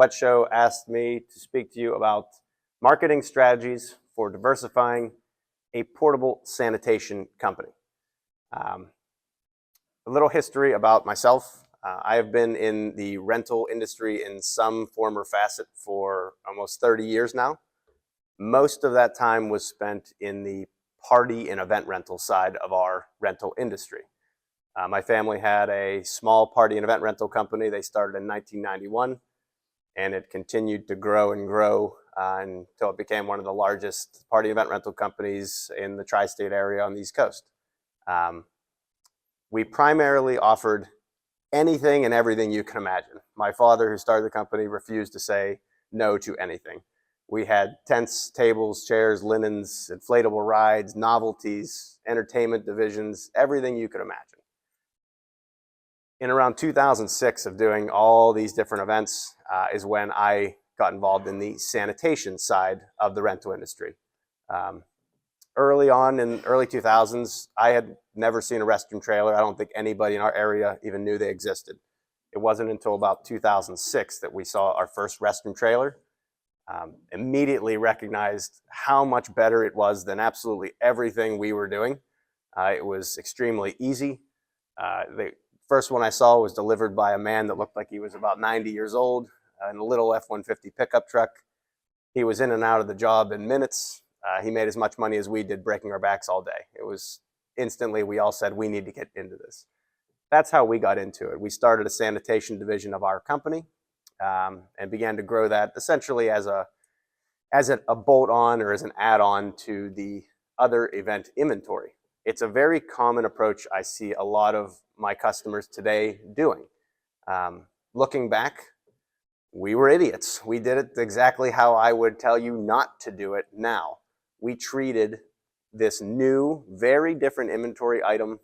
WWETT Show asked me to speak to you about marketing strategies for diversifying a portable sanitation company. A little history about myself. I have been in the rental industry in some form or facet for almost 30 years now. Most of that time was spent in the party and event rental side of our rental industry. My family had a small party and event rental company. They started in 1991, and it continued to grow and grow until it became one of the largest party event rental companies in the tri-state area on the East Coast. We primarily offered anything and everything you can imagine. My father, who started the company, refused to say no to anything. We had tents, tables, chairs, linens, inflatable rides, novelties, entertainment divisions, everything you could imagine. In around 2006 of doing all these different events is when I got involved in the sanitation side of the rental industry. Early on in early 2000s, I had never seen a restroom trailer. I don't think anybody in our area even knew they existed. It wasn't until about 2006 that we saw our first restroom trailer. Immediately recognized how much better it was than absolutely everything we were doing. It was extremely easy. The first one I saw was delivered by a man that looked like he was about 90 years old in a little F-150 pickup truck. He was in and out of the job in minutes. He made as much money as we did breaking our backs all day. It was instantly, we all said, we need to get into this. That's how we got into it. We started a sanitation division of our company and began to grow that essentially as a bolt-on or as an add-on to the other event inventory. It's a very common approach I see a lot of my customers today doing. Looking back, we were idiots. We did it exactly how I would tell you not to do it now. We treated this new, very different inventory item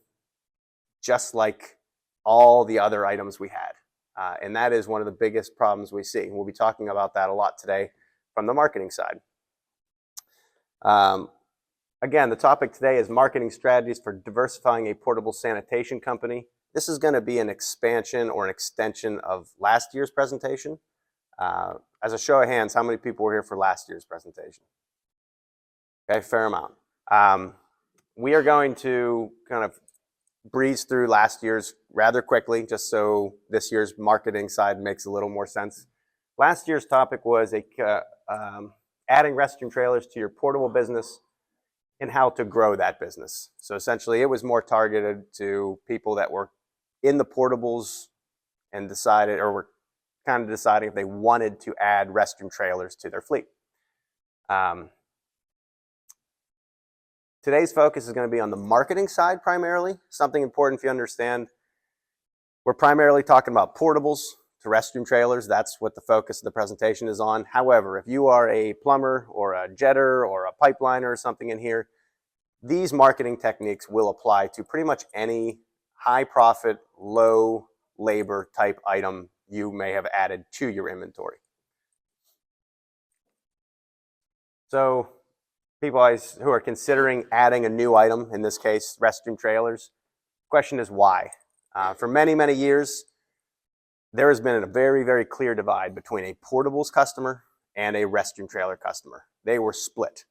just like all the other items we had. And that is one of the biggest problems we see. We'll be talking about that a lot today from the marketing side. Again, the topic today is marketing strategies for diversifying a portable sanitation company. This is going to be an expansion or an extension of last year's presentation. As a show of hands, how many people were here for last year's presentation? Okay, fair amount. We are going to kind of breeze through last year's rather quickly, just so this year's marketing side makes a little more sense. Last year's topic was adding restroom trailers to your portable business and how to grow that business. So essentially, it was more targeted to people that were in the portables and decided, or were kind of deciding if they wanted to add restroom trailers to their fleet. Today's focus is going to be on the marketing side primarily. Something important for you to understand. We're primarily talking about portables to restroom trailers. That's what the focus of the presentation is on. However, if you are a plumber or a jetter or a pipeliner or something in here, these marketing techniques will apply to pretty much any high profit, low labor type item you may have added to your inventory. So people who are considering adding a new item, in this case, restroom trailers, the question is why? For many, many years, there has been a very, very clear divide between a portables customer and a restroom trailer customer. They were split.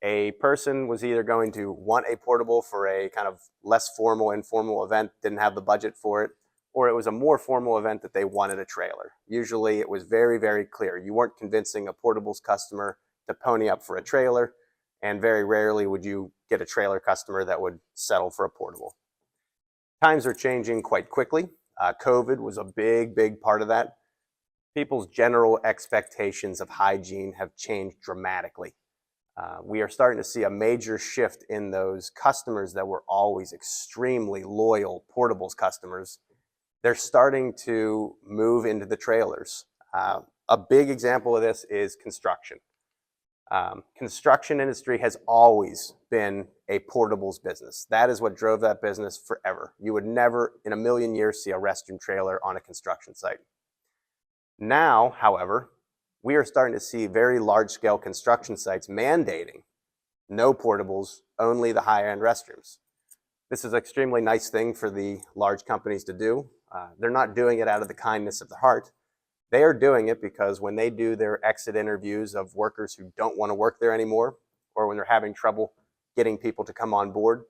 A person was either going to want a portable for a kind of less formal, informal event, didn't have the budget for it, or it was a more formal event that they wanted a trailer. Usually it was very, very clear. You weren't convincing a portables customer to pony up for a trailer, and very rarely would you get a trailer customer that would settle for a portable. Times are changing quite quickly. COVID was a big, big part of that. People's general expectations of hygiene have changed dramatically. We are starting to see a major shift in those customers that were always extremely loyal portables customers. They're starting to move into the trailers. A big example of this is construction. Construction industry has always been a portables business. That is what drove that business forever. You would never in a million years see a restroom trailer on a construction site. Now, however, we are starting to see very large-scale construction sites mandating no portables, only the high-end restrooms. This is an extremely nice thing for the large companies to do. They're not doing it out of the kindness of the heart. They are doing it because when they do their exit interviews of workers who don't want to work there anymore, or when they're having trouble getting people to come on board,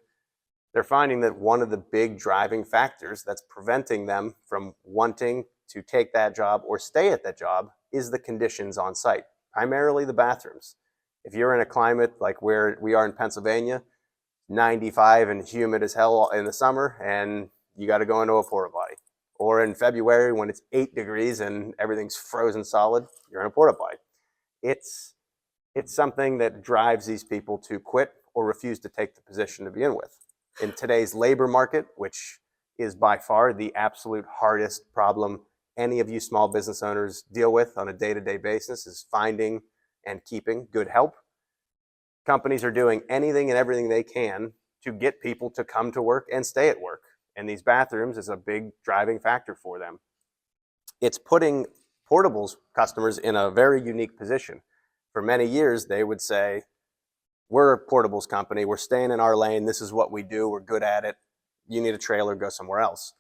they're finding that one of the big driving factors that's preventing them from wanting to take that job or stay at that job is the conditions on site, primarily the bathrooms. If you're in a climate like where we are in Pennsylvania, 95 and humid as hell in the summer, and you got to go into a porta potty. Or in February when it's 8 degrees and everything's frozen solid, you're in a porta potty. It's something that drives these people to quit or refuse to take the position to begin with. In today's labor market, which is by far the absolute hardest problem any of you small business owners deal with on a day-to-day basis, is finding and keeping good help. Companies are doing anything and everything they can to get people to come to work and stay at work. And these bathrooms is a big driving factor for them. It's putting portables customers in a very unique position. For many years, they would say, we're a portables company, we're staying in our lane, this is what we do, we're good at it, you need a trailer, go somewhere else.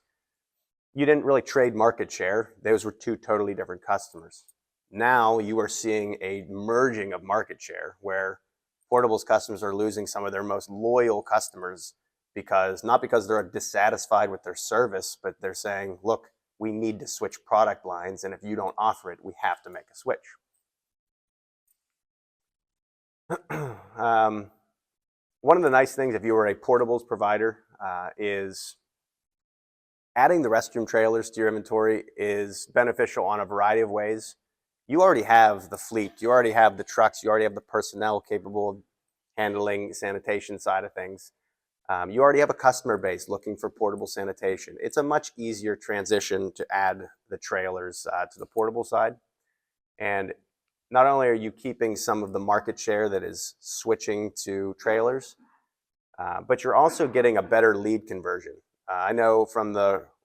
You didn't really trade market share. Those were two totally different customers. Now you are seeing a merging of market share where portables customers are losing some of their most loyal customers not because they're dissatisfied with their service, but they're saying, look, we need to switch product lines, and if you don't offer it, we have to make a switch. One of the nice things if you were a portables provider is adding the restroom trailers to your inventory is beneficial on a variety of ways. You already have the fleet, you already have the trucks, you already have the personnel capable of handling sanitation side of things. You already have a customer base looking for portable sanitation. It's a much easier transition to add the trailers to the portable side. And not only are you keeping some of the market share that is switching to trailers, but you're also getting a better lead conversion. I know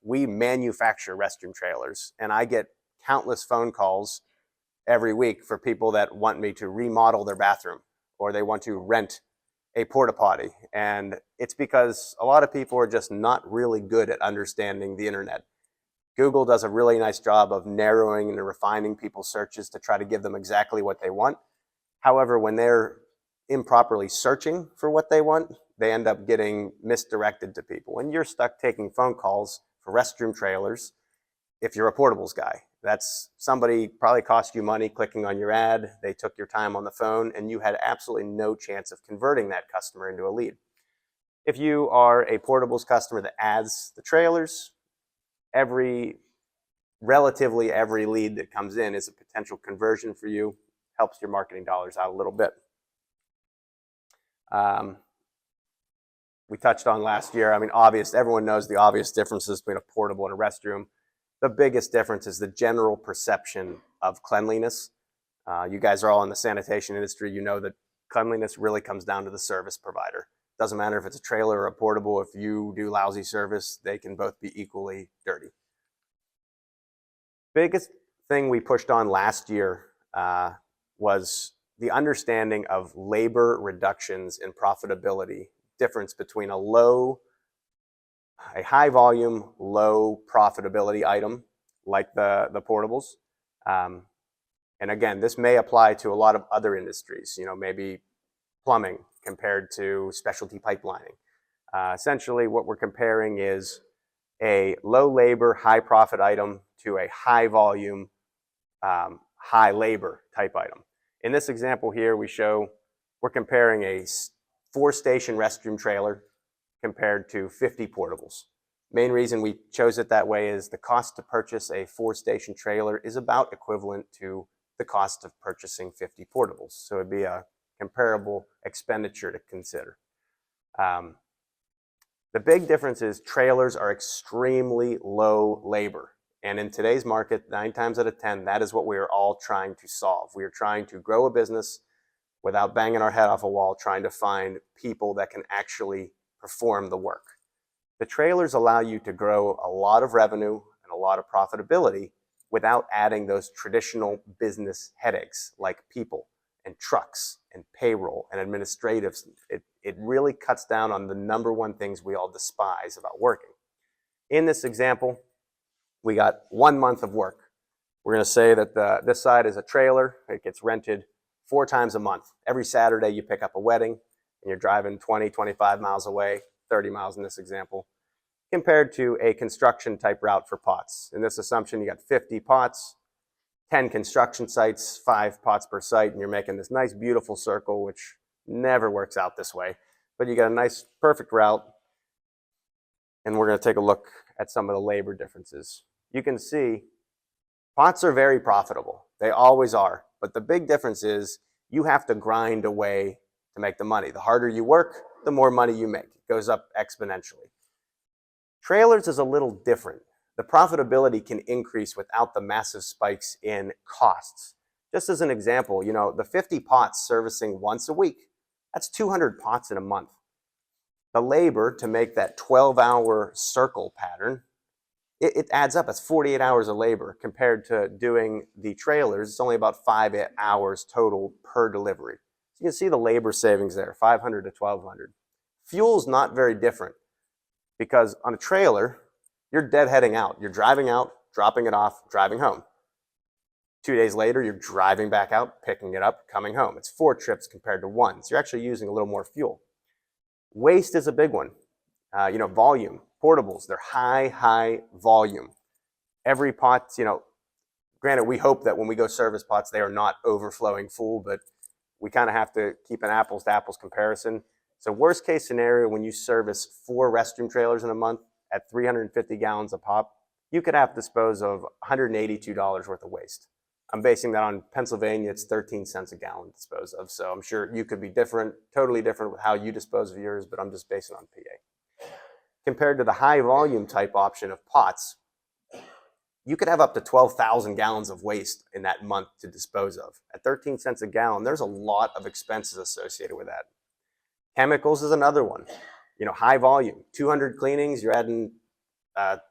we manufacture restroom trailers, and I get countless phone calls every week for people that want me to remodel their bathroom or they want to rent a porta potty. And it's because a lot of people are just not really good at understanding the internet. Google does a really nice job of narrowing and refining people's searches to try to give them exactly what they want. However, when they're improperly searching for what they want, they end up getting misdirected to people. And you're stuck taking phone calls for restroom trailers if you're a portables guy. That's somebody probably cost you money clicking on your ad, they took your time on the phone, and you had absolutely no chance of converting that customer into a lead. If you are a portables customer that adds the trailers, relatively every lead that comes in is a potential conversion for you, helps your marketing dollars out a little bit. We touched on last year, everyone knows the obvious differences between a portable and a restroom. The biggest difference is the general perception of cleanliness. You guys are all in the sanitation industry. You know that cleanliness really comes down to the service provider. Doesn't matter if it's a trailer or a portable. If you do lousy service, they can both be equally dirty. Biggest thing we pushed on last year was the understanding of labor reductions in profitability, difference between a high volume, low profitability item like the portables. And again, this may apply to a lot of other industries, maybe plumbing compared to specialty pipelining. Essentially what we're comparing is a low labor, high profit item to a high volume, high labor type item. In this example here, we're comparing a 4-station restroom trailer compared to 50 portables. Main reason we chose it that way is the cost to purchase a 4-station trailer is about equivalent to the cost of purchasing 50 portables. So it'd be a comparable expenditure to consider. The big difference is trailers are extremely low labor. And in today's market, 9 times out of 10, that is what we are all trying to solve. We are trying to grow a business without banging our head off a wall, trying to find people that can actually perform the work. The trailers allow you to grow a lot of revenue and a lot of profitability without adding those traditional business headaches like people and trucks and payroll and administrative. It really cuts down on the number one things we all despise about working. In this example, we got 1 month of work. We're going to say that this side is a trailer. It gets rented 4 times a month. Every Saturday you pick up a wedding and you're driving 20, 25 miles away, 30 miles in this example, compared to a construction type route for pots. In this assumption, you got 50 pots, 10 construction sites, 5 pots per site, and you're making this nice, beautiful circle, which never works out this way. But you got a nice, perfect route. And we're going to take a look at some of the labor differences. You can see pots are very profitable. They always are. But the big difference is you have to grind away to make the money. The harder you work, the more money you make. It goes up exponentially. Trailers is a little different. The profitability can increase without the massive spikes in costs. Just as an example, the 50 pots servicing once a week, that's 200 pots in a month. The labor to make that 12-hour circle pattern, it adds up. It's 48 hours of labor compared to doing the trailers. It's only about 5 hours total per delivery. So you can see the labor savings there, 500 to 1,200. Fuel's not very different because on a trailer, you're deadheading out. You're driving out, dropping it off, driving home. 2 days later, you're driving back out, picking it up, coming home. It's 4 trips compared to 1. So you're actually using a little more fuel. Waste is a big one. Volume. Portables, they're high volume. Every pot, granted, we hope that when we go service pots, they are not overflowing full, but we kind of have to keep an apples to apples comparison. So worst case scenario, when you service 4 restroom trailers in a month at 350 gallons a pop, you could have to dispose of $182 worth of waste. I'm basing that on Pennsylvania. It's 13 cents a gallon to dispose of. So I'm sure you could be different, totally different with how you dispose of yours, but I'm just basing it on PA. Compared to the high volume type option of pots, you could have up to 12,000 gallons of waste in that month to dispose of. At 13 cents a gallon, there's a lot of expenses associated with that. Chemicals is another one. High volume, 200 cleanings, you're adding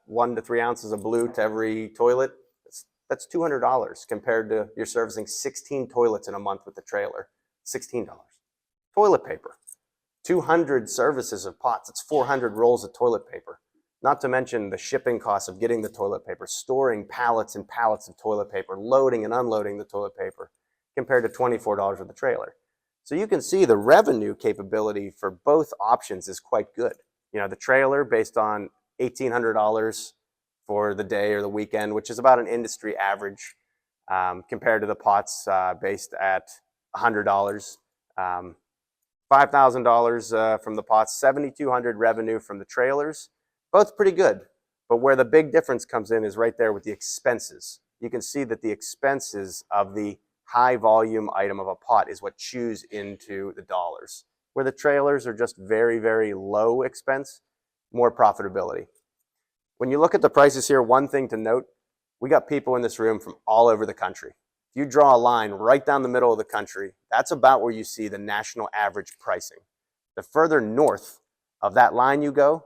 1 to 3 ounces of blue to every toilet. That's $200 compared to you're servicing 16 toilets in a month with the trailer, $16. Toilet paper, 200 services of pots. It's 400 rolls of toilet paper. Not to mention the shipping costs of getting the toilet paper, storing pallets and pallets of toilet paper, loading and unloading the toilet paper, compared to $24 with the trailer. So you can see the revenue capability for both options is quite good. The trailer based on $1,800 for the day or the weekend, which is about an industry average, compared to the pots based at $100. $5,000 from the pots, $7,200 revenue from the trailers. Both pretty good, but where the big difference comes in is right there with the expenses. You can see that the expenses of the high volume item of a pot is what chews into the dollars, where the trailers are just very, very low expense, more profitability. When you look at the prices here, one thing to note, we got people in this room from all over the country. If you draw a line right down the middle of the country, that's about where you see the national average pricing. The further north of that line you go,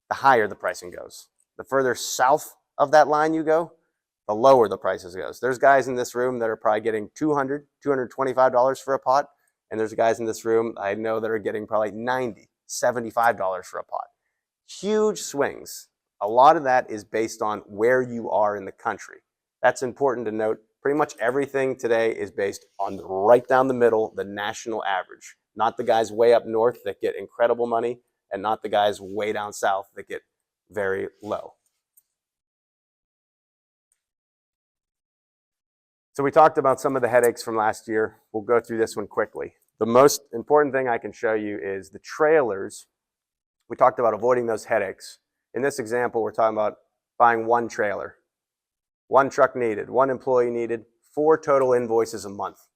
the higher the pricing goes. The further south of that line you go, the lower the prices goes. There's guys in this room that are probably getting $200, $225 for a pot, and there's guys in this room I know that are getting probably $90, $75 for a pot. Huge swings. A lot of that is based on where you are in the country. That's important to note. Pretty much everything today is based on right down the middle, the national average, not the guys way up north that get incredible money and not the guys way down south that get very low. So we talked about some of the headaches from last year. We'll go through this one quickly. The most important thing I can show you is the trailers. We talked about avoiding those headaches. In this example, we're talking about buying 1 trailer, 1 truck needed, 1 employee needed, 4 total invoices a month.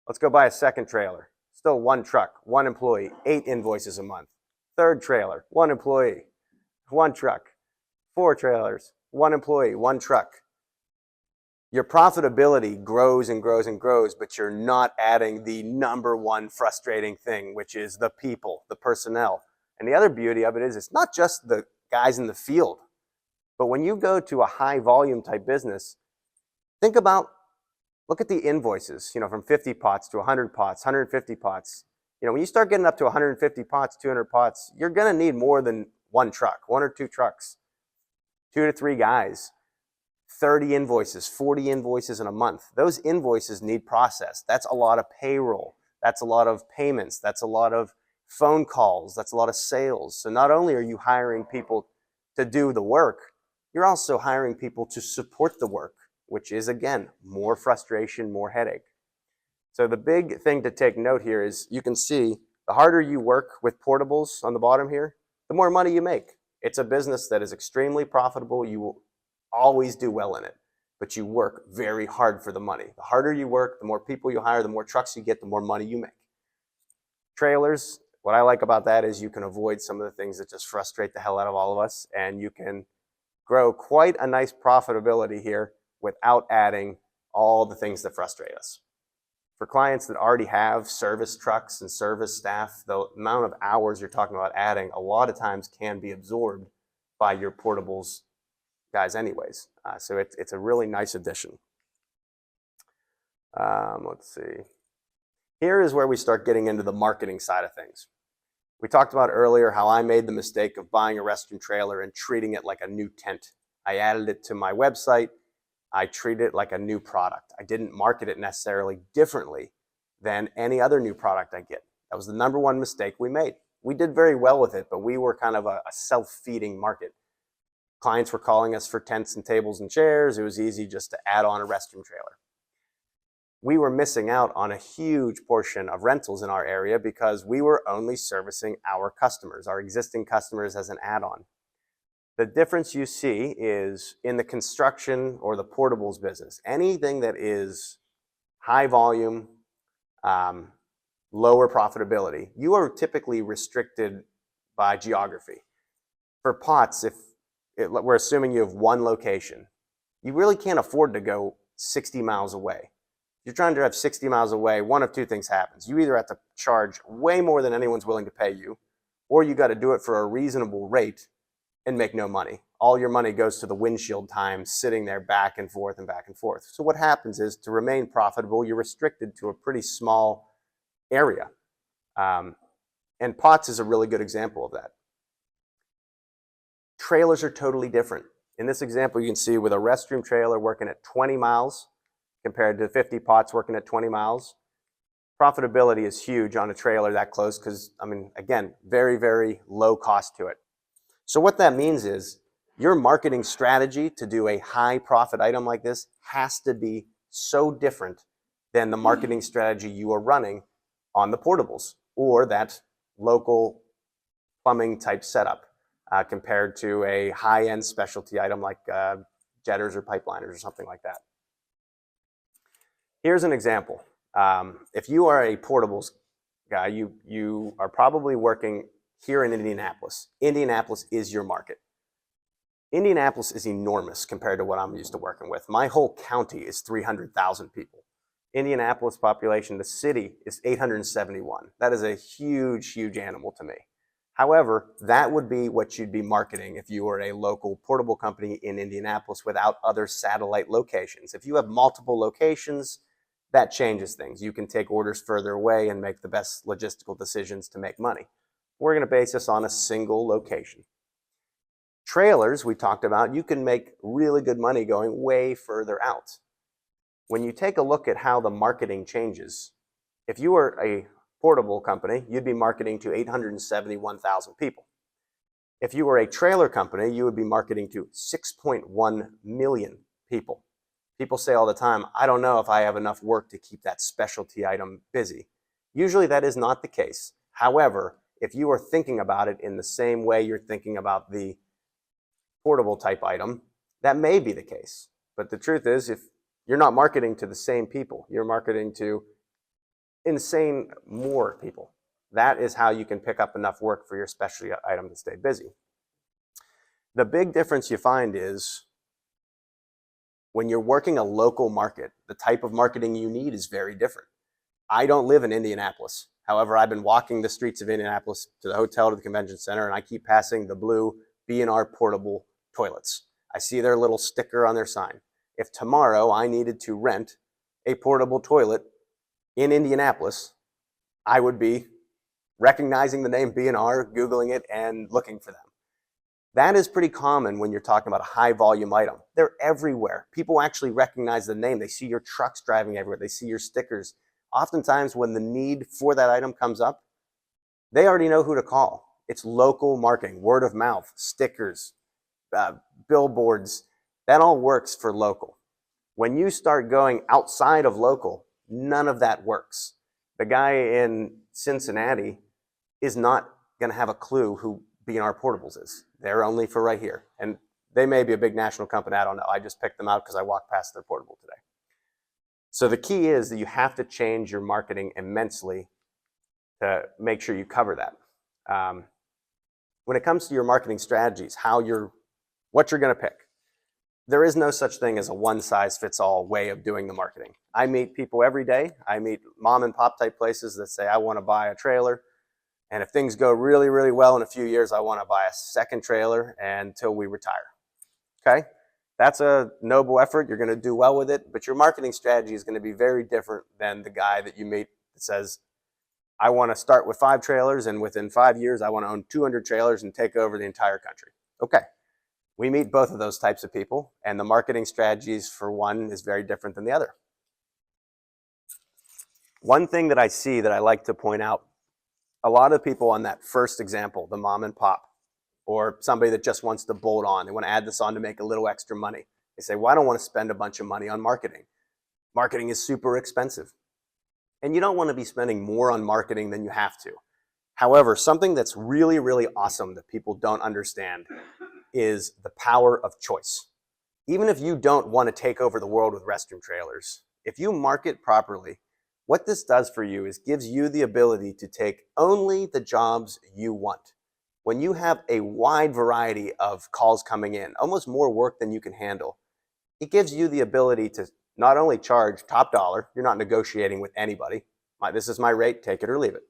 Let's go buy a second trailer. Still 1 truck, 1 employee, 8 invoices a month. Third trailer, 1 employee, 1 truck, 4 trailers, 1 employee, 1 truck. Your profitability grows and grows and grows, but you're not adding the number one frustrating thing, which is the people, the personnel. And the other beauty of it is it's not just the guys in the field, but when you go to a high volume type business, look at the invoices, from 50 pots to 100 pots, 150 pots. When you start getting up to 150 pots, 200 pots, you're going to need more than 1 truck, 1 or 2 trucks, 2 to 3 guys. 30 invoices, 40 invoices in a month. Those invoices need processed. That's a lot of payroll. That's a lot of payments. That's a lot of phone calls. That's a lot of sales. So not only are you hiring people to do the work, you're also hiring people to support the work, which is, again, more frustration, more headache. So the big thing to take note here is you can see the harder you work with portables on the bottom here, the more money you make. It's a business that is extremely profitable. You will always do well in it, but you work very hard for the money. The harder you work, the more people you hire, the more trucks you get, the more money you make. Trailers, what I like about that is you can avoid some of the things that just frustrate the hell out of all of us, and you can grow quite a nice profitability here without adding all the things that frustrate us. For clients that already have service trucks and service staff, the amount of hours you're talking about adding a lot of times can be absorbed by your portables guys anyways. So it's a really nice addition. Let's see. Here is where we start getting into the marketing side of things. We talked about earlier how I made the mistake of buying a Restroom trailer and treating it like a new tent. I added it to my website. I treated it like a new product. I didn't market it necessarily differently than any other new product I get. That was the number one mistake we made. We did very well with it, but we were kind of a self-feeding market. Clients were calling us for tents and tables and chairs. It was easy just to add on a Restroom trailer. We were missing out on a huge portion of rentals in our area because we were only servicing our customers, our existing customers, as an add-on. The difference you see is in the construction or the portables business. Anything that is high volume, lower profitability, you are typically restricted by geography. For pots, we're assuming you have one location, you really can't afford to go 60 miles away. If you're trying to drive 60 miles away, one of two things happens. You either have to charge way more than anyone's willing to pay you, or you got to do it for a reasonable rate and make no money. All your money goes to the windshield time sitting there back and forth and back and forth. So what happens is, to remain profitable, you're restricted to a pretty small area. And pots is a really good example of that. Trailers are totally different. In this example, you can see with a Restroom trailer working at 20 miles compared to 50 pots working at 20 miles, profitability is huge on a trailer that close because, I mean, again, very, very low cost to it. So what that means is your marketing strategy to do a high profit item like this has to be so different than the marketing strategy you are running on the portables or that local plumbing type setup compared to a high-end specialty item like jetters or pipeliners or something like that. Here's an example. If you are a portables guy, you are probably working here in Indianapolis. Indianapolis is your market. Indianapolis is enormous compared to what I'm used to working with. My whole county is 300,000 people. Indianapolis population, the city, is 871. That is a huge, huge animal to me. However, that would be what you'd be marketing if you were a local portable company in Indianapolis without other satellite locations. If you have multiple locations, that changes things. You can take orders further away and make the best logistical decisions to make money. We're going to base this on a single location. Trailers, we talked about, you can make really good money going way further out. When you take a look at how the marketing changes, if you were a portable company, you'd be marketing to 871,000 people. If you were a trailer company, you would be marketing to 6.1 million people. People say all the time, I don't know if I have enough work to keep that specialty item busy. Usually that is not the case. However, if you are thinking about it in the same way you're thinking about the portable type item, that may be the case. But the truth is, if you're not marketing to the same people, you're marketing to insane more people. That is how you can pick up enough work for your specialty item to stay busy. The big difference you find is when you're working a local market, the type of marketing you need is very different. I don't live in Indianapolis. However, I've been walking the streets of Indianapolis to the hotel, to the convention center, and I keep passing the blue B&R portable toilets. I see their little sticker on their sign. If tomorrow I needed to rent a portable toilet in Indianapolis, I would be recognizing the name B&R, Googling it, and looking for them. That is pretty common when you're talking about a high volume item. They're everywhere. People actually recognize the name. They see your trucks driving everywhere. They see your stickers. Oftentimes when the need for that item comes up, they already know who to call. It's local marketing, word of mouth, stickers, billboards. That all works for local. When you start going outside of local, none of that works. The guy in Cincinnati is not going to have a clue who B&R Portables is. They're only for right here. And they may be a big national company. I don't know. I just picked them out because I walked past their portable today. So the key is that you have to change your marketing immensely to make sure you cover that. When it comes to your marketing strategies, what you're going to pick, there is no such thing as a one-size-fits-all way of doing the marketing. I meet people every day. I meet mom and pop type places that say, I want to buy a trailer. And if things go really, really well in a few years, I want to buy a second trailer until we retire. Okay? That's a noble effort. You're going to do well with it, but your marketing strategy is going to be very different than the guy that you meet that says, I want to start with 5 trailers, and within 5 years, I want to own 200 trailers and take over the entire country. Okay. We meet both of those types of people, and the marketing strategies for one is very different than the other. One thing that I see that I like to point out, a lot of people on that first example, the mom and pop, or somebody that just wants to bolt on, they want to add this on to make a little extra money. They say, well, I don't want to spend a bunch of money on marketing. Marketing is super expensive. And you don't want to be spending more on marketing than you have to. However, something that's really, really awesome that people don't understand is the power of choice. Even if you don't want to take over the world with restroom trailers, if you market properly, what this does for you is gives you the ability to take only the jobs you want. When you have a wide variety of calls coming in, almost more work than you can handle, it gives you the ability to not only charge top dollar, you're not negotiating with anybody. This is my rate, take it or leave it.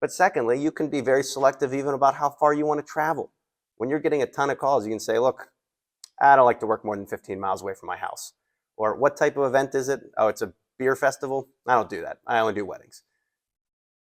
But secondly, you can be very selective even about how far you want to travel. When you're getting a ton of calls, you can say, look, I don't like to work more than 15 miles away from my house. Or what type of event is it? Oh, it's a beer festival? I don't do that. I only do weddings.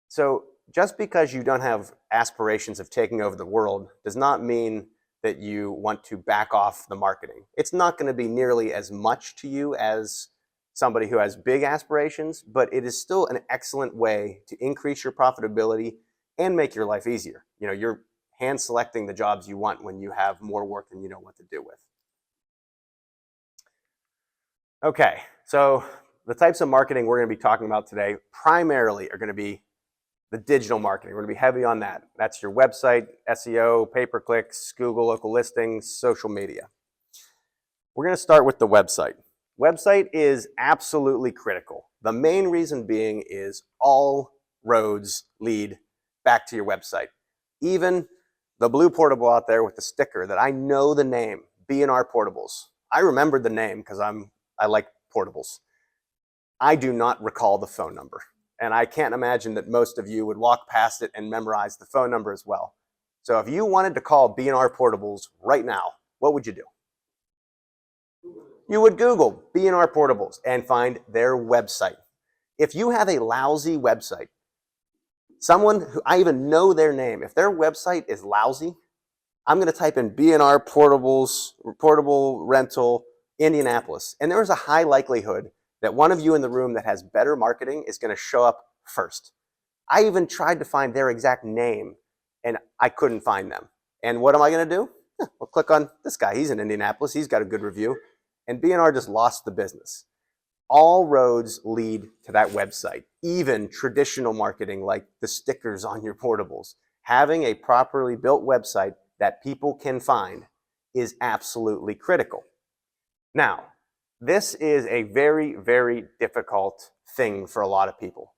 So just because you don't have aspirations of taking over the world does not mean that you want to back off the marketing. It's not going to be nearly as much to you as somebody who has big aspirations, but it is still an excellent way to increase your profitability and make your life easier. You know, you're hand selecting the jobs you want when you have more work than you know what to do with. Okay, so the types of marketing we're going to be talking about today primarily are going to be the digital marketing. We're going to be heavy on that. That's your website, SEO, pay-per-clicks, Google local listings, social media. We're going to start with the website. Website is absolutely critical. The main reason being is all roads lead back to your website. Even the blue portable out there with the sticker that I know the name, B&R Portables. I remembered the name because I like portables. I do not recall the phone number. And I can't imagine that most of you would walk past it and memorize the phone number as well. So if you wanted to call B&R Portables right now, what would you do? You would Google B&R Portables and find their website. If you have a lousy website, someone who I even know their name, if their website is lousy, I'm going to type in B&R Portables, portable rental, Indianapolis. And there is a high likelihood that one of you in the room that has better marketing is going to show up first. I even tried to find their exact name and I couldn't find them. And what am I going to do? Well, click on this guy. He's in Indianapolis. He's got a good review. And B&R just lost the business. All roads lead to that website, even traditional marketing like the stickers on your portables. Having a properly built website that people can find is absolutely critical. Now, this is a very, very difficult thing for a lot of people.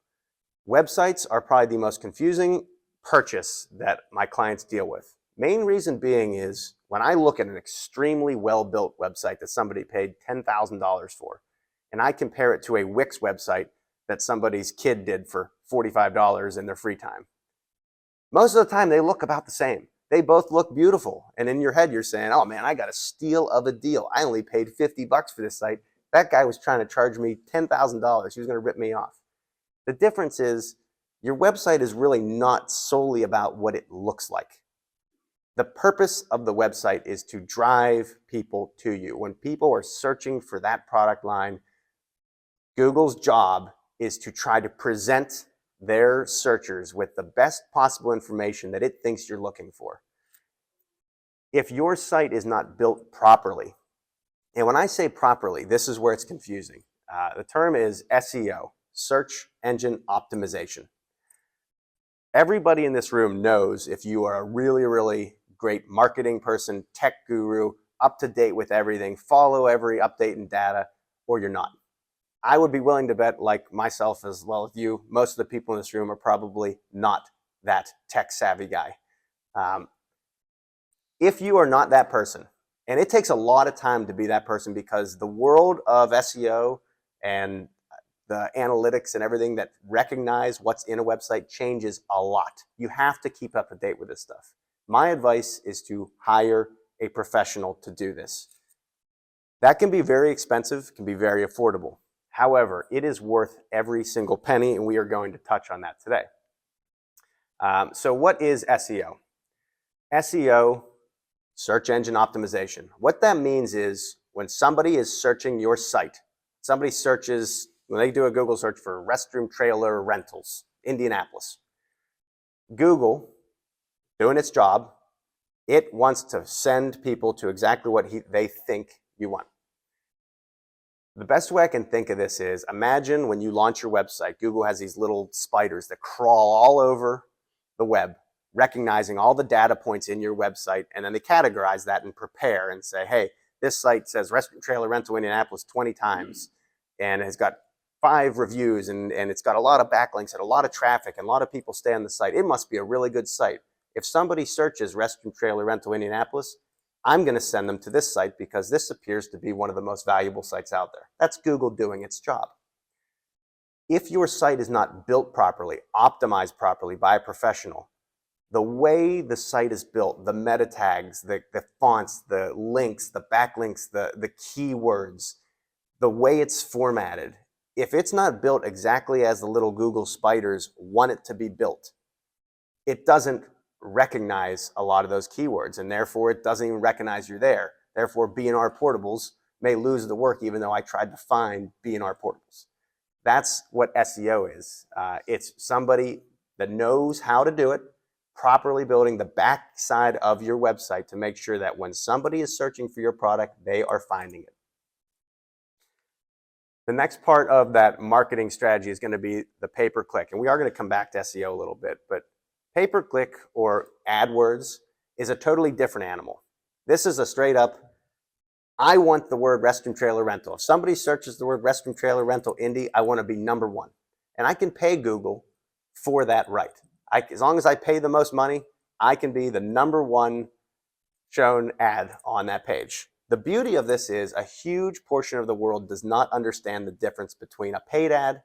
Websites are probably the most confusing purchase that my clients deal with. Main reason being is when I look at an extremely well-built website that somebody paid $10,000 for, and I compare it to a Wix website that somebody's kid did for $45 in their free time. Most of the time, they look about the same. They both look beautiful. And in your head, you're saying, oh man, I got a steal of a deal. I only paid $50 for this site. That guy was trying to charge me $10,000. He was going to rip me off. The difference is your website is really not solely about what it looks like. The purpose of the website is to drive people to you. When people are searching for that product line, Google's job is to try to present their searchers with the best possible information that it thinks you're looking for. If your site is not built properly, and when I say properly, this is where it's confusing. The term is SEO, search engine optimization. Everybody in this room knows if you are a really, really great marketing person, tech guru, up to date with everything, follow every update in data, or you're not. I would be willing to bet, like myself as well as you, most of the people in this room are probably not that tech savvy guy. If you are not that person, and it takes a lot of time to be that person because the world of SEO and the analytics and everything that recognize what's in a website changes a lot. You have to keep up to date with this stuff. My advice is to hire a professional to do this. That can be very expensive, can be very affordable. However, it is worth every single penny, and we are going to touch on that today. So what is SEO? SEO, search engine optimization. What that means is when somebody is searching your site, somebody searches, when they do a Google search for restroom trailer rentals, Indianapolis, Google, doing its job, it wants to send people to exactly what they think you want. The best way I can think of this is, imagine when you launch your website, Google has these little spiders that crawl all over the web, recognizing all the data points in your website, and then they categorize that and prepare and say, hey, this site says restroom trailer rental Indianapolis 20 times, and has got 5 reviews, and it's got a lot of backlinks and a lot of traffic, and a lot of people stay on the site. It must be a really good site. If somebody searches restroom trailer rental Indianapolis, I'm going to send them to this site because this appears to be one of the most valuable sites out there. That's Google doing its job. If your site is not built properly, optimized properly by a professional, the way the site is built, the meta tags, the fonts, the links, the backlinks, the keywords, the way it's formatted, if it's not built exactly as the little Google spiders want it to be built, it doesn't recognize a lot of those keywords, and therefore it doesn't even recognize you're there. Therefore, B&R portables may lose the work even though I tried to find B&R portables. That's what SEO is. It's somebody that knows how to do it, properly building the back side of your website to make sure that when somebody is searching for your product, they are finding it. The next part of that marketing strategy is going to be the pay-per-click, and we are going to come back to SEO a little bit, but pay-per-click or AdWords is a totally different animal. This is a straight up, I want the word restroom trailer rental. If somebody searches the word restroom trailer rental Indy, I want to be number 1. And I can pay Google for that right. As long as I pay the most money, I can be the number 1 shown ad on that page. The beauty of this is a huge portion of the world does not understand the difference between a paid ad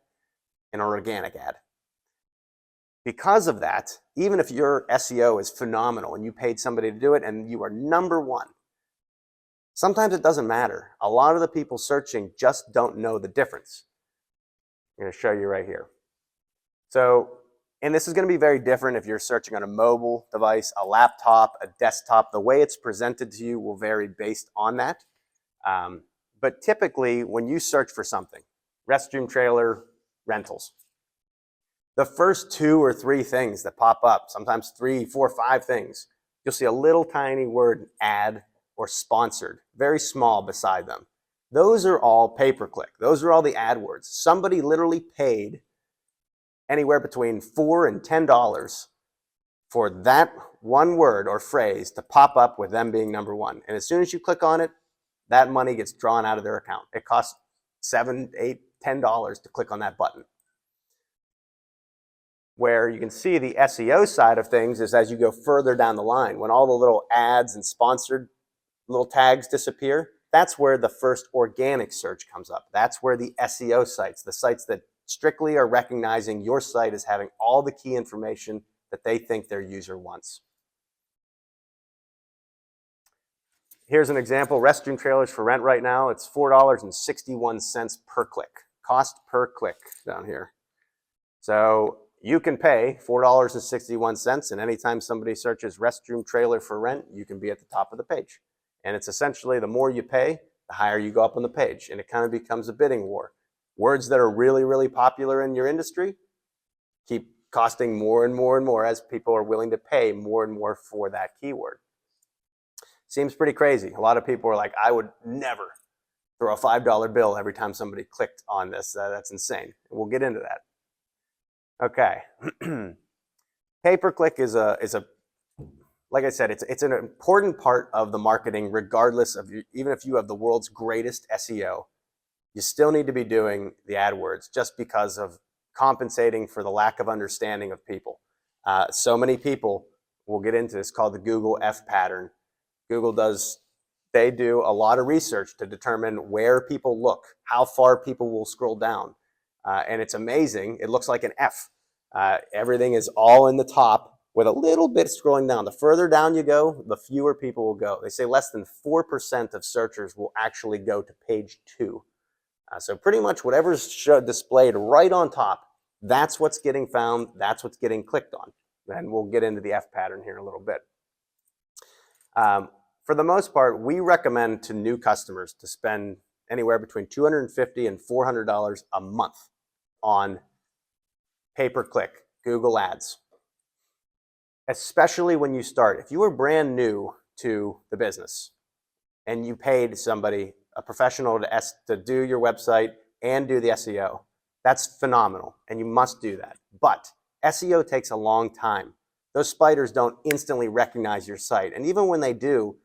and an organic ad. Because of that, even if your SEO is phenomenal and you paid somebody to do it and you are number 1, sometimes it doesn't matter. A lot of the people searching just don't know the difference. I'm going to show you right here. So, and this is going to be very different if you're searching on a mobile device, a laptop, a desktop. The way it's presented to you will vary based on that. But typically, when you search for something, restroom trailer rentals, the first 2 or 3 things that pop up, sometimes 3, 4, 5 things, you'll see a little tiny word ad or sponsored, very small beside them. Those are all pay-per-click. Those are all the AdWords. Somebody literally paid anywhere between $4 and $10 for that one word or phrase to pop up with them being number 1. And as soon as you click on it, that money gets drawn out of their account. It costs $7, $8, $10 to click on that button. Where you can see the SEO side of things is as you go further down the line, when all the little ads and sponsored little tags disappear, that's where the first organic search comes up. That's where the SEO sites, the sites that strictly are recognizing your site as having all the key information that they think their user wants. Here's an example, restroom trailers for rent right now. It's $4.61 per click, cost per click down here. So you can pay $4.61, and anytime somebody searches restroom trailer for rent, you can be at the top of the page. And it's essentially the more you pay, the higher you go up on the page, and it kind of becomes a bidding war. Words that are really, really popular in your industry keep costing more and more and more as people are willing to pay more and more for that keyword. Seems pretty crazy. A lot of people are like, I would never throw a $5 bill every time somebody clicked on this. That's insane. We'll get into that. Okay. Pay-per-click is a like I said, it's an important part of the marketing, regardless of even if you have the world's greatest SEO, you still need to be doing the AdWords just because of compensating for the lack of understanding of people. So many people, we'll get into this, called the Google F pattern. They do a lot of research to determine where people look, how far people will scroll down. And it's amazing. It looks like an F. Everything is all in the top with a little bit scrolling down. The further down you go, the fewer people will go. They say less than 4% of searchers will actually go to page 2. So pretty much whatever's displayed right on top, that's what's getting found, that's what's getting clicked on. And we'll get into the F pattern here in a little bit. For the most part, we recommend to new customers to spend anywhere between $250 and $400 a month on pay-per-click Google Ads. Especially when you start. If you were brand new to the business and you paid somebody, a professional, to do your website and do the SEO, that's phenomenal, and you must do that. But SEO takes a long time. Those spiders don't instantly recognize your site, and even when they do,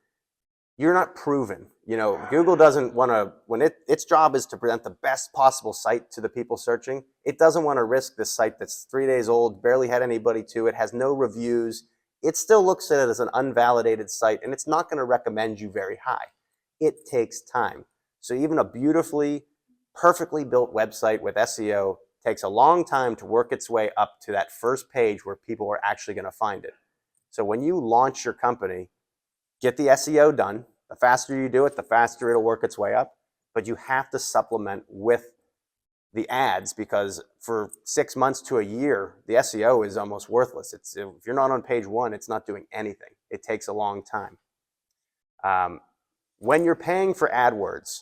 you're not proven. You know, Google doesn't want to, when its job is to present the best possible site to the people searching, it doesn't want to risk this site that's 3 days old, barely had anybody to it, has no reviews. It still looks at it as an unvalidated site, and it's not going to recommend you very high. It takes time. So even a beautifully, perfectly built website with SEO takes a long time to work its way up to that first page where people are actually going to find it. So when you launch your company, get the SEO done. The faster you do it, the faster it'll work its way up. But you have to supplement with the ads, because for 6 months to a year, the SEO is almost worthless. If you're not on page 1, it's not doing anything. It takes a long time. When you're paying for AdWords,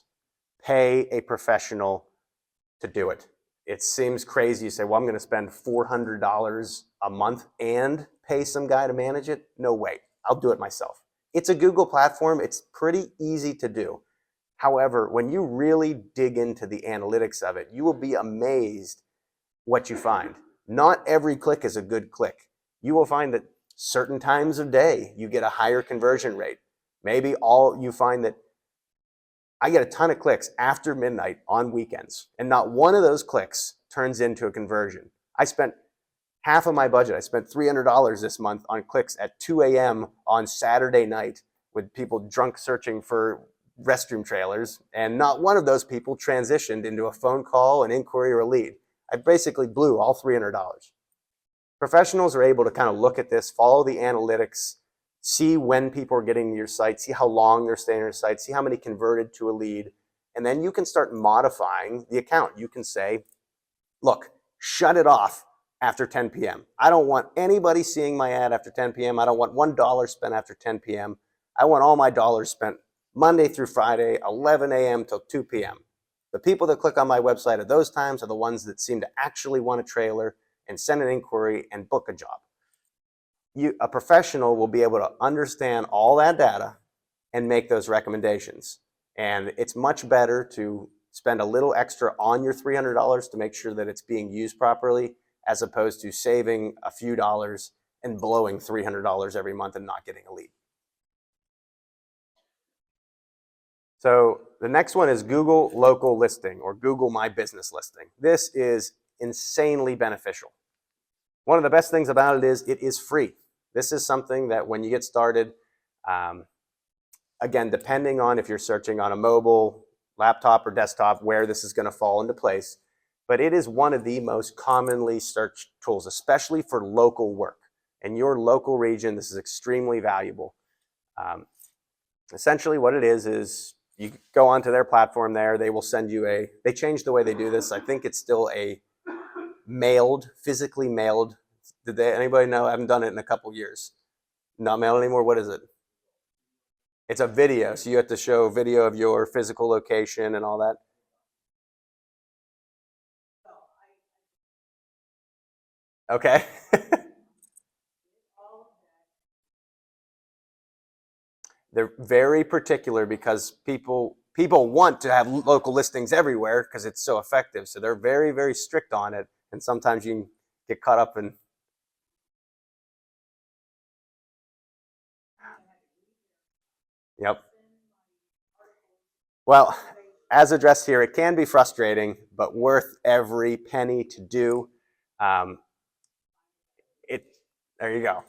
pay a professional to do it. It seems crazy. You say, well, I'm going to spend $400 a month and pay some guy to manage it. No way. I'll do it myself. It's a Google platform. It's pretty easy to do. However, when you really dig into the analytics of it, you will be amazed what you find. Not every click is a good click. You will find that certain times of day, you get a higher conversion rate. Maybe you find that I get a ton of clicks after midnight on weekends, and not one of those clicks turns into a conversion. I spent half of my budget. I spent $300 this month on clicks at 2 a.m. on Saturday night with people drunk searching for restroom trailers, and not one of those people transitioned into a phone call, an inquiry, or a lead. I basically blew all $300. Professionals are able to kind of look at this, follow the analytics, see when people are getting to your site, see how long they're staying on your site, see how many converted to a lead, and then you can start modifying the account. You can say, look, shut it off after 10 p.m. I don't want anybody seeing my ad after 10 p.m. I don't want $1 spent after 10 p.m. I want all my dollars spent Monday through Friday, 11 a.m. till 2 p.m. The people that click on my website at those times are the ones that seem to actually want a trailer and send an inquiry and book a job. A professional will be able to understand all that data and make those recommendations. And it's much better to spend a little extra on your $300 to make sure that it's being used properly, as opposed to saving a few dollars and blowing $300 every month and not getting a lead. So the next one is Google Local Listing, or Google My Business Listing. This is insanely beneficial. One of the best things about it is free. This is something that when you get started, again, depending on if you're searching on a mobile, laptop, or desktop, where this is going to fall into place, but it is one of the most commonly searched tools, especially for local work. In your local region, this is extremely valuable. Essentially what it is you go onto their platform there, they will send you they changed the way they do this. I think it's still a mailed, physically mailed. Anybody know? I haven't done it in a couple years. Not mailed anymore. What is it? It's a video. So you have to show video of your physical location and all that. Okay. They're very particular because people want to have local listings everywhere because it's so effective. So they're very, very strict on it. And sometimes you can get caught up in. Yep. Well, as addressed here, it can be frustrating, but worth every penny to do. Um, there you go.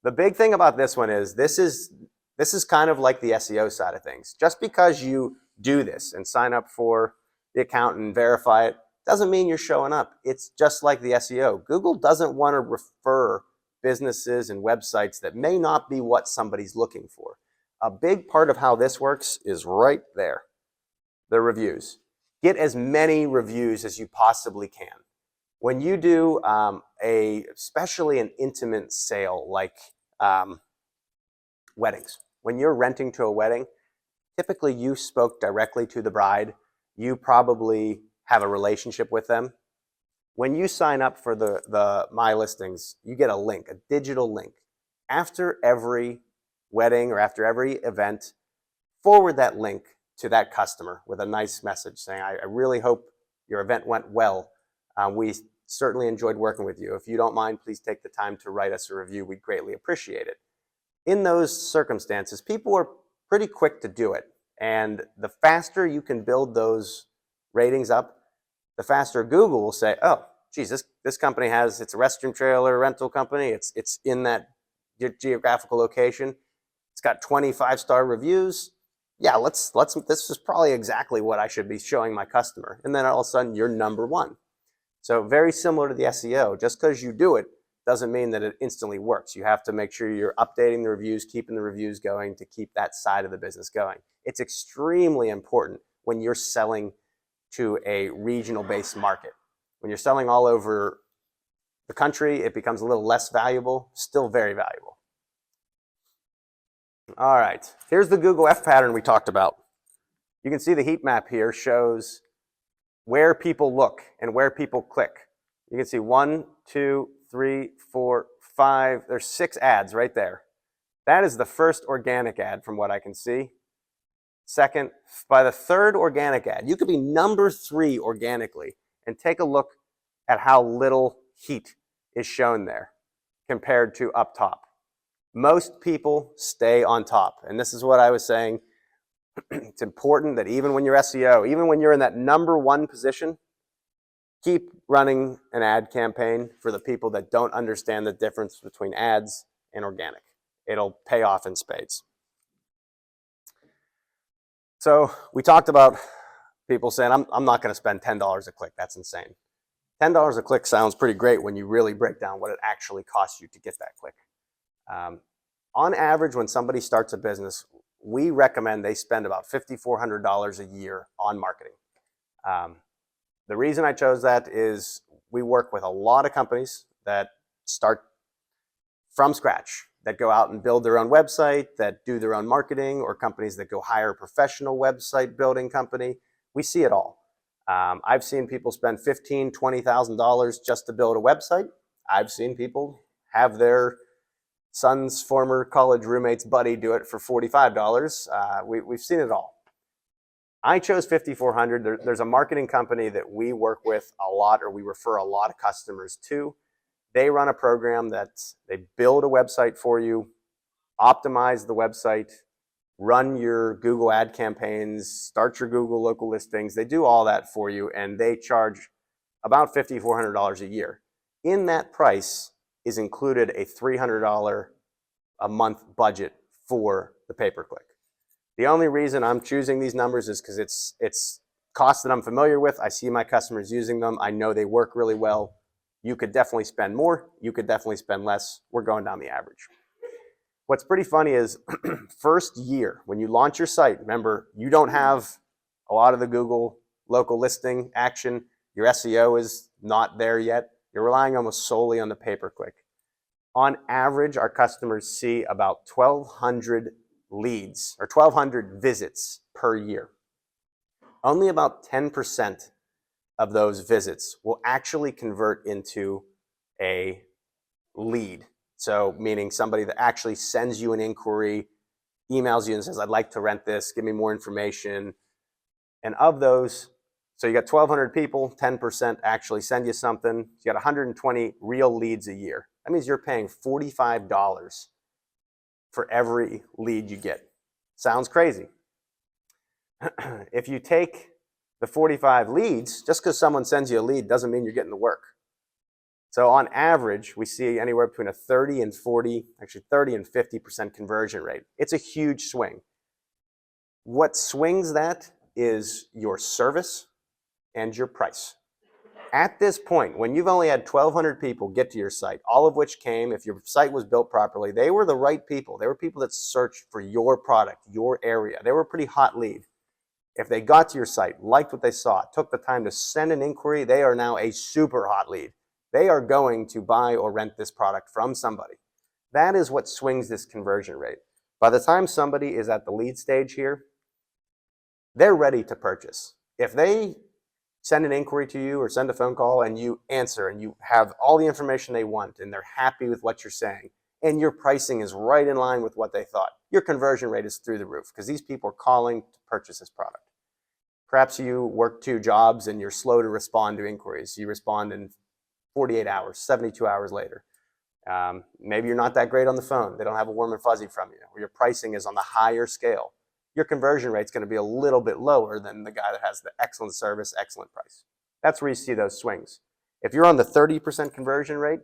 The big thing about this one is this is kind of like the SEO side of things. Just because you do this and sign up for the account and verify it doesn't mean you're showing up. It's just like the SEO. Google doesn't want to refer businesses and websites that may not be what somebody's looking for. A big part of how this works is right there, the reviews. Get as many reviews as you possibly can. When you do especially an intimate sale like weddings, when you're renting to a wedding, typically you spoke directly to the bride. You probably have a relationship with them. When you sign up for the My Listings, you get a link, a digital link. After every wedding or after every event, forward that link to that customer with a nice message saying, I really hope your event went well. We certainly enjoyed working with you. If you don't mind, please take the time to write us a review. We'd greatly appreciate it. In those circumstances, people are pretty quick to do it. And the faster you can build those ratings up, the faster Google will say, oh, geez, this company it's a restroom trailer rental company. It's in that geographical location. It's got 25-star reviews. Yeah, this is probably exactly what I should be showing my customer. And then all of a sudden you're number one. So very similar to the SEO, just because you do it doesn't mean that it instantly works. You have to make sure you're updating the reviews, keeping the reviews going to keep that side of the business going. It's extremely important when you're selling to a regional-based market. When you're selling all over the country, it becomes a little less valuable, still very valuable. All right, here's the Google F pattern we talked about. You can see the heat map here shows where people look and where people click. You can see 1, 2, 3, 4, 5, there's 6 ads right there. That is the first organic ad from what I can see. Second, by the third organic ad, you could be number 3 organically, and take a look at how little heat is shown there compared to up top. Most people stay on top, and this is what I was saying. It's important that even when you're SEO, even when you're in that number 1 position, keep running an ad campaign for the people that don't understand the difference between ads and organic. It'll pay off in spades. So we talked about people saying, I'm not going to spend $10 a click. That's insane. $10 a click sounds pretty great when you really break down what it actually costs you to get that click. On average, when somebody starts a business, we recommend they spend about $5,400 a year on marketing. The reason I chose that is we work with a lot of companies that start from scratch, that go out and build their own website, that do their own marketing, or companies that go hire a professional website building company. We see it all. I've seen people spend $15,000, $20,000 just to build a website. I've seen people have their son's former college roommate's buddy do it for $45. We've seen it all. I chose $5,400. There's a marketing company that we work with a lot, or we refer a lot of customers to. They run a program that they build a website for you, optimize the website, run your Google ad campaigns, start your Google local listings. They do all that for you, and they charge about $5,400 a year. In that price is included a $300 a month budget for the pay-per-click. The only reason I'm choosing these numbers is because it's costs that I'm familiar with. I see my customers using them. I know they work really well. You could definitely spend more. You could definitely spend less. We're going down the average. What's pretty funny is first year, when you launch your site, remember, you don't have a lot of the Google local listing action. Your SEO is not there yet. You're relying almost solely on the pay-per-click. On average, our customers see about 1,200 leads or 1,200 visits per year. Only about 10% of those visits will actually convert into a lead. So meaning somebody that actually sends you an inquiry, emails you and says, I'd like to rent this, give me more information. And of those, so you got 1,200 people, 10% actually send you something. You got 120 real leads a year. That means you're paying $45 for every lead you get. Sounds crazy. If you take the 45 leads, just because someone sends you a lead doesn't mean you're getting the work. So on average, we see anywhere between a 30 and 50% conversion rate. It's a huge swing. What swings that is your service and your price. At this point, when you've only had 1,200 people get to your site, all of which came, if your site was built properly, they were the right people. They were people that searched for your product, your area. They were a pretty hot lead. If they got to your site, liked what they saw, took the time to send an inquiry, they are now a super hot lead. They are going to buy or rent this product from somebody. That is what swings this conversion rate. By the time somebody is at the lead stage here, they're ready to purchase. If they send an inquiry to you or send a phone call and you answer and you have all the information they want and they're happy with what you're saying and your pricing is right in line with what they thought, your conversion rate is through the roof because these people are calling to purchase this product. Perhaps you work 2 jobs and you're slow to respond to inquiries. You respond in 48 hours, 72 hours later. Maybe you're not that great on the phone. They don't have a warm and fuzzy from you, or your pricing is on the higher scale. Your conversion rate is going to be a little bit lower than the guy that has the excellent service, excellent price. That's where you see those swings. If you're on the 30% conversion rate,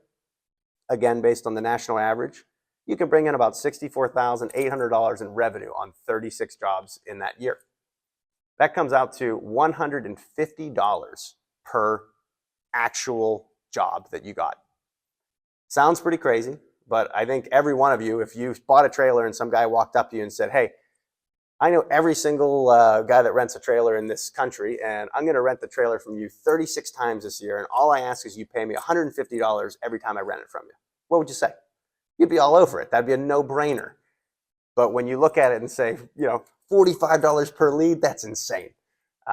again, based on the national average, you can bring in about $64,800 in revenue on 36 jobs in that year. That comes out to $150 per actual job that you got. Sounds pretty crazy, but I think every one of you, if you bought a trailer and some guy walked up to you and said, hey, I know every single guy that rents a trailer in this country, and I'm going to rent the trailer from you 36 times this year, and all I ask is you pay me $150 every time I rent it from you. What would you say? You'd be all over it. That'd be a no-brainer. But when you look at it and say, $45 per lead, that's insane.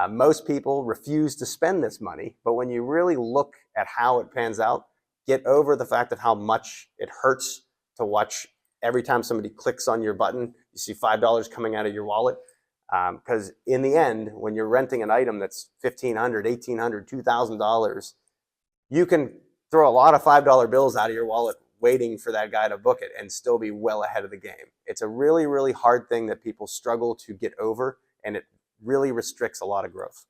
Most people refuse to spend this money, but when you really look at how it pans out, get over the fact of how much it hurts to watch every time somebody clicks on your button, you see $5 coming out of your wallet. Because in the end, when you're renting an item that's $1,500, $1,800, $2,000, you can throw a lot of $5 bills out of your wallet waiting for that guy to book it and still be well ahead of the game. It's a really, really hard thing that people struggle to get over, and it really restricts a lot of growth.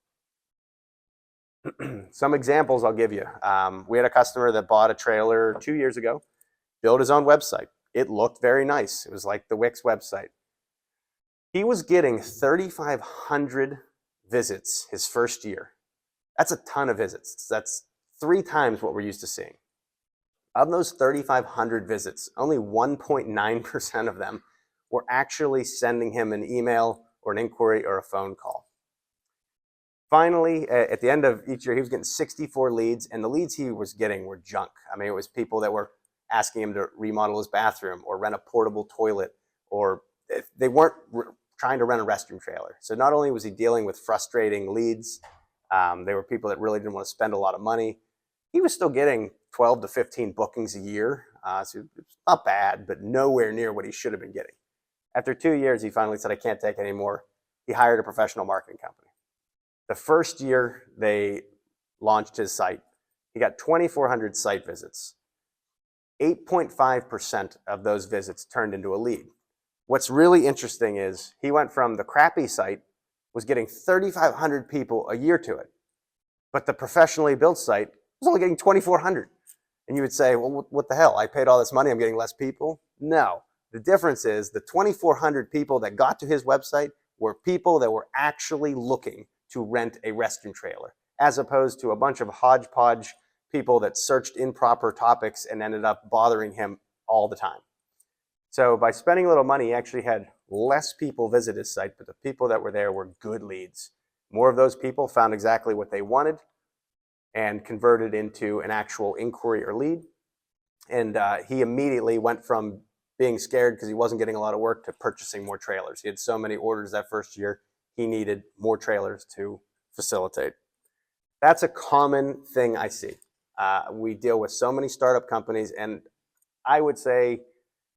Some examples I'll give you. We had a customer that bought a trailer 2 years ago, built his own website. It looked very nice. It was like the Wix website. He was getting 3,500 visits his first year. That's a ton of visits. That's 3 times what we're used to seeing. Of those 3,500 visits, only 1.9% of them were actually sending him an email or an inquiry or a phone call. Finally, at the end of each year, he was getting 64 leads, and the leads he was getting were junk. I mean, it was people that were asking him to remodel his bathroom or rent a portable toilet, or they weren't trying to rent a restroom trailer. So not only was he dealing with frustrating leads, they were people that really didn't want to spend a lot of money. He was still getting 12 to 15 bookings a year. So it's not bad, but nowhere near what he should have been getting. After 2 years, he finally said, I can't take it anymore. He hired a professional marketing company. The first year they launched his site, he got 2,400 site visits. 8.5% of those visits turned into a lead. What's really interesting is he went from the crappy site, was getting 3,500 people a year to it, but the professionally built site was only getting 2,400. And you would say, well, what the hell? I paid all this money, I'm getting less people? No. The difference is the 2,400 people that got to his website were people that were actually looking to rent a restroom trailer, as opposed to a bunch of hodgepodge people that searched improper topics and ended up bothering him all the time. So by spending a little money, he actually had less people visit his site, but the people that were there were good leads. More of those people found exactly what they wanted. and converted into an actual inquiry or lead. And he immediately went from being scared because he wasn't getting a lot of work to purchasing more trailers. He had so many orders that first year, he needed more trailers to facilitate. That's a common thing I see. We deal with so many startup companies, and I would say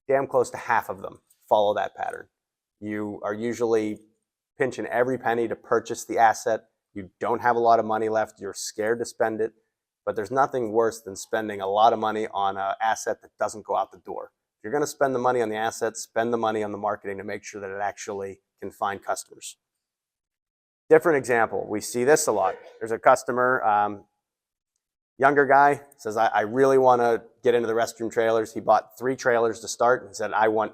damn close to half of them follow that pattern. You are usually pinching every penny to purchase the asset. You don't have a lot of money left. You're scared to spend it. But there's nothing worse than spending a lot of money on an asset that doesn't go out the door. If you're going to spend the money on the asset, spend the money on the marketing to make sure that it actually can find customers. Different example, we see this a lot. There's a customer, younger guy, says, I really want to get into the restroom trailers. He bought 3 trailers to start and said, I want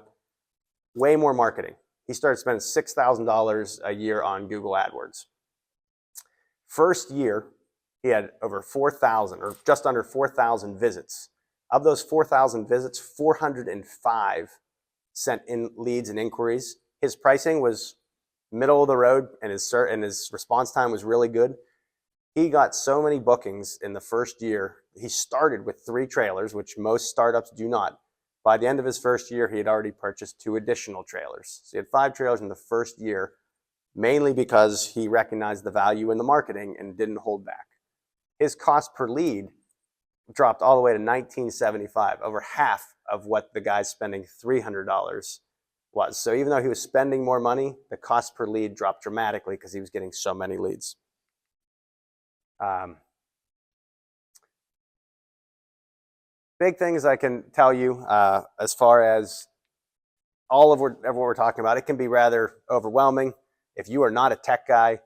way more marketing. He started spending $6,000 a year on Google AdWords. First year, he had over 4,000 or just under 4,000 visits. Of those 4,000 visits, 405 sent in leads and inquiries. His pricing was middle of the road, and his response time was really good. He got so many bookings in the first year. He started with 3 trailers, which most startups do not. By the end of his first year, he had already purchased 2 additional trailers. So he had 5 trailers in the first year, mainly because he recognized the value in the marketing and didn't hold back. His cost per lead dropped all the way to $19.75, over half of what the guy spending $300 was. So even though he was spending more money, the cost per lead dropped dramatically because he was getting so many leads. Big things I can tell you as far as all of what we're talking about, it can be rather overwhelming. If you are not a tech guy,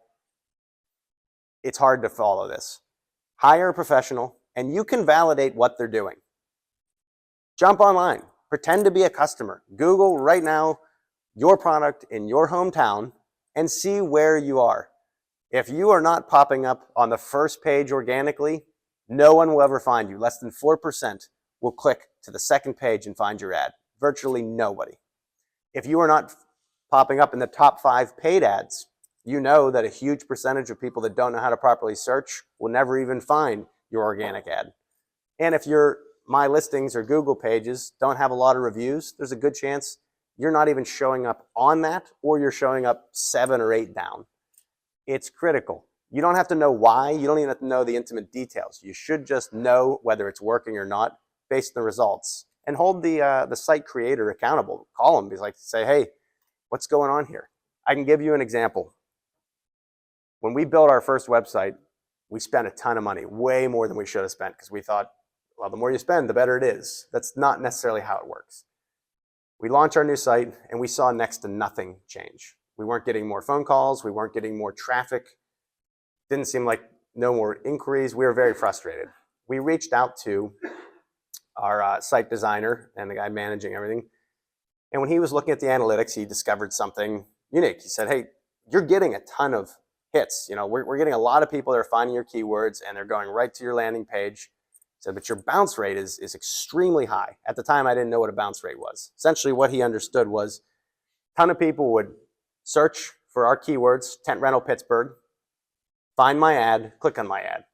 it's hard to follow this. Hire a professional, and you can validate what they're doing. Jump online, pretend to be a customer. Google right now your product in your hometown and see where you are. If you are not popping up on the first page organically, no one will ever find you. Less than 4% will click to the second page and find your ad. Virtually nobody. If you are not popping up in the top 5 paid ads, you know that a huge percentage of people that don't know how to properly search will never even find your organic ad. And if your My Listings or Google pages don't have a lot of reviews, there's a good chance you're not even showing up on that, or you're showing up 7 or 8 down. It's critical. You don't have to know why. You don't even have to know the intimate details. You should just know whether it's working or not based on the results. And hold the site creator accountable. Call them. Say, hey, what's going on here? I can give you an example. When we built our first website, we spent a ton of money, way more than we should have spent, because we thought, well, the more you spend, the better it is. That's not necessarily how it works. We launched our new site, and we saw next to nothing change. We weren't getting more phone calls. We weren't getting more traffic. Didn't seem like no more inquiries. We were very frustrated. We reached out to our site designer and the guy managing everything. And when he was looking at the analytics, he discovered something unique. He said, hey, you're getting a ton of hits. You know, we're getting a lot of people that are finding your keywords, and they're going right to your landing page. He said, but your bounce rate is extremely high. At the time, I didn't know what a bounce rate was. Essentially, what he understood was a ton of people would search for our keywords, tent rental Pittsburgh, find my ad, click on my ad.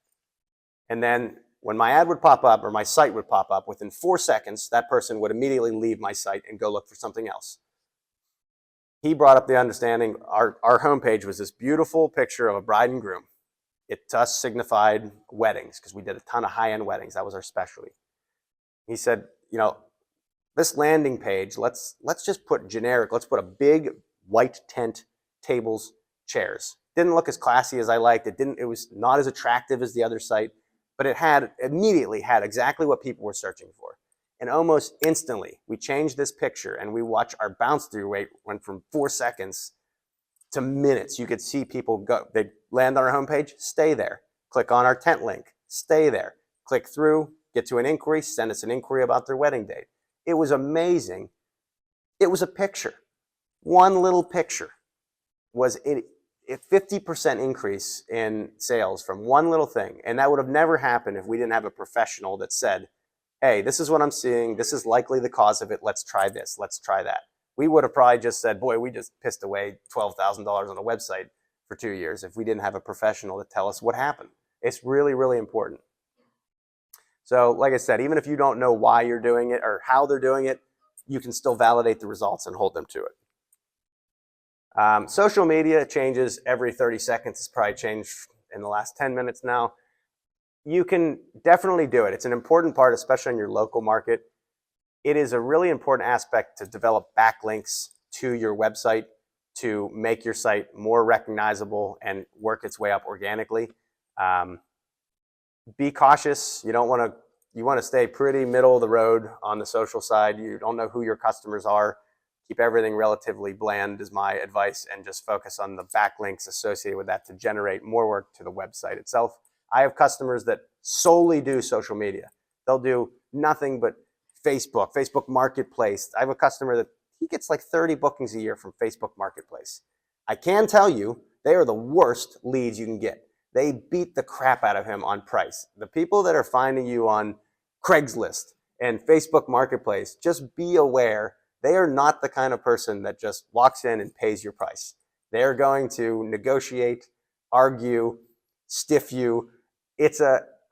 And then when my ad would pop up, or my site would pop up, within 4 seconds, that person would immediately leave my site and go look for something else. He brought up the understanding, our homepage was this beautiful picture of a bride and groom. It to us signified weddings, because we did a ton of high-end weddings. That was our specialty. He said, you know, this landing page, let's just put generic, let's put a big white tent, tables, chairs. Didn't look as classy as I liked. It was not as attractive as the other site, but it immediately had exactly what people were searching for. And almost instantly, we changed this picture, and we watch our bounce through rate went from 4 seconds to minutes. You could see people go, they'd land on our homepage, stay there. Click on our tent link, stay there. Click through, get to an inquiry, send us an inquiry about their wedding date. It was amazing. It was a picture. One little picture was a 50% increase in sales from one little thing. And that would have never happened if we didn't have a professional that said, hey, this is what I'm seeing. This is likely the cause of it. Let's try this. Let's try that. We would have probably just said, boy, we just pissed away $12,000 on a website for 2 years if we didn't have a professional to tell us what happened. It's really, really important. So like I said, even if you don't know why you're doing it or how they're doing it, you can still validate the results and hold them to it. Social media changes every 30 seconds. It's probably changed in the last 10 minutes now. You can definitely do it. It's an important part, especially in your local market. It is a really important aspect to develop backlinks to your website to make your site more recognizable and work its way up organically. Be cautious. You want to stay pretty middle of the road on the social side. You don't know who your customers are. Keep everything relatively bland is my advice, and just focus on the backlinks associated with that to generate more work to the website itself. I have customers that solely do social media. They'll do nothing but Facebook Marketplace. I have a customer that he gets like 30 bookings a year from Facebook Marketplace. I can tell you they are the worst leads you can get. They beat the crap out of him on price. The people that are finding you on Craigslist and Facebook Marketplace, just be aware they are not the kind of person that just walks in and pays your price. They're going to negotiate, argue, stiff you.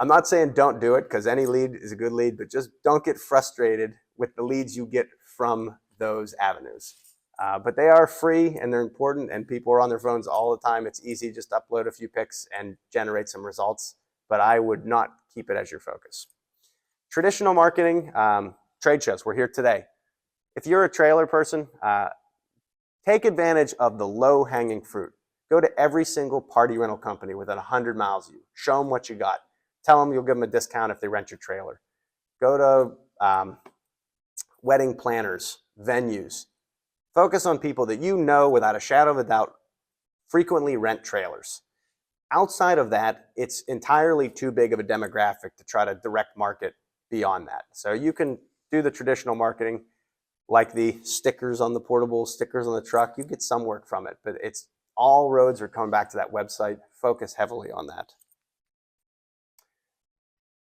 I'm not saying don't do it, because any lead is a good lead, but just don't get frustrated with the leads you get from those avenues. But they are free and they're important, and people are on their phones all the time. It's easy, just upload a few pics and generate some results, but I would not keep it as your focus. Traditional marketing, trade shows, we're here today. If you're a trailer person, take advantage of the low-hanging fruit. Go to every single party rental company within 100 miles of you. Show them what you got. Tell them you'll give them a discount if they rent your trailer. Go to wedding planners, venues. Focus on people that you know without a shadow of a doubt frequently rent trailers. Outside of that, it's entirely too big of a demographic to try to direct market beyond that. So you can do the traditional marketing, like the stickers on the portable, stickers on the truck. You get some work from it, but it's all roads are coming back to that website. Focus heavily on that.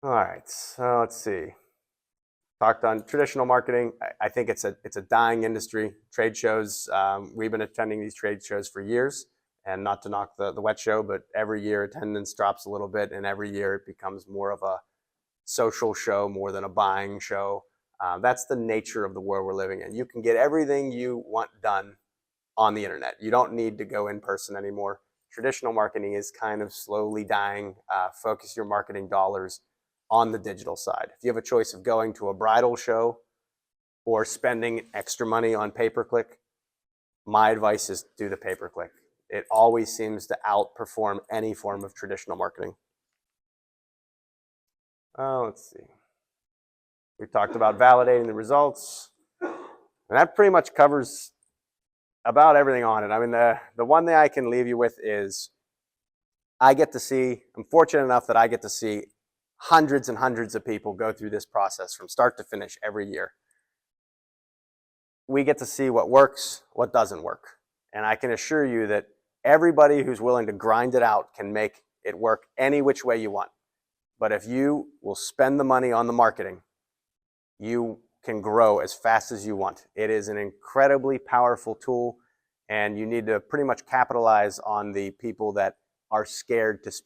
All right, so let's see. Talked on traditional marketing. I think it's a dying industry. Trade shows, we've been attending these trade shows for years, and not to knock the WWETT Show, but every year attendance drops a little bit, and every year it becomes more of a social show more than a buying show. That's the nature of the world we're living in. You can get everything you want done on the internet. You don't need to go in person anymore. Traditional marketing is kind of slowly dying. Focus your marketing dollars on the digital side. If you have a choice of going to a bridal show or spending extra money on pay-per-click, my advice is do the pay-per-click. It always seems to outperform any form of traditional marketing. Let's see. We talked about validating the results, and that pretty much covers about everything on it. I mean, the one thing I can leave you with is I'm fortunate enough that I get to see hundreds and hundreds of people go through this process from start to finish every year. We get to see what works, what doesn't work. And I can assure you that everybody who's willing to grind it out can make it work any which way you want. But if you will spend the money on the marketing, you can grow as fast as you want. It is an incredibly powerful tool, and you need to pretty much capitalize on the people that are scared to spend